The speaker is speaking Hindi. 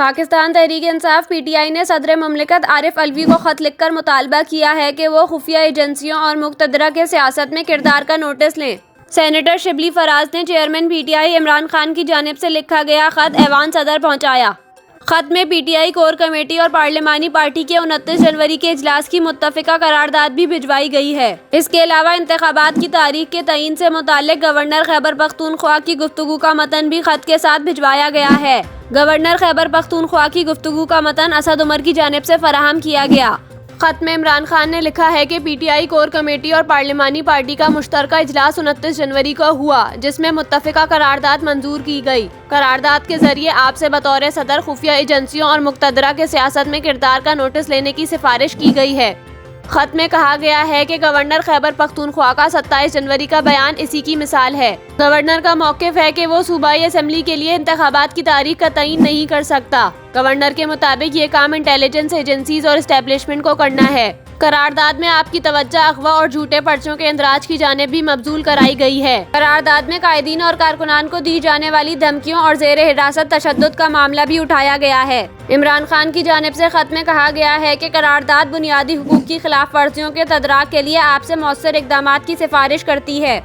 पाकिस्तान तहरीक-ए-इंसाफ (पीटीआई) ने सदर मुमलिकत आरिफ अलवी को खत लिखकर मुतालबा किया है कि वो खुफिया एजेंसियों और मुक़तदरा के सियासत में किरदार का नोटिस लें। सेनेटर शिबली फराज ने चेयरमैन पीटीआई इमरान खान की जानिब से लिखा गया खत ऐवान सदर पहुँचाया। खत में पीटीआई कोर कमेटी और पार्लिमानी पार्टी के 29 जनवरी के इजलास की मुत्तफ़िका करारदाद भी भिजवाई गई है। इसके अलावा इंतखाबात की तारीख के तयीन से मुताल्लिक़ गवर्नर खैबर पख्तूनख्वा की गुफ्तगू का मतन भी खत के साथ भिजवाया गया है। गवर्नर खैबर पख्तूनख्वा की गुफ्तगू का मतन असद उमर की जानिब से फराहम किया गया। खत में इमरान खान ने लिखा है कि पीटीआई कोर कमेटी और पार्लिमानी पार्टी का मुश्तरका इजलास 29 जनवरी को हुआ, जिसमें मुत्तफ़िका करारदाद मंजूर की गई। करारदाद के जरिए आपसे बतौर सदर खुफिया एजेंसियों और मुक़तदरा के सियासत में किरदार का नोटिस लेने की सिफारिश की गई है। खत में कहा गया है कि गवर्नर खैबर पख्तूनख्वा का 27 जनवरी का बयान इसी की मिसाल है। गवर्नर का मौक़िफ़ है कि वो सूबाई असम्बली के लिए इंतखाबात की तारीख का तयीन नहीं कर सकता। गवर्नर के मुताबिक ये काम इंटेलिजेंस एजेंसीज और इस्टेब्लिशमेंट को करना है। करारदाद में आपकी तवज्जो अगवा और झूठे पर्चों के इंदराज की जानिब भी मबजूल कराई गई है। करारदाद में कायदीन और कारकुनान को दी जाने वाली धमकियों और ज़ेरे हिरासत तशद्दुद का मामला भी उठाया गया है। इमरान खान की जानिब से खत में कहा गया है कि करारदाद बुनियादी हुकूक की खिलाफ वर्जियों के तदराक के लिए आपसे मौसर इक़दामात की सिफारिश करती है।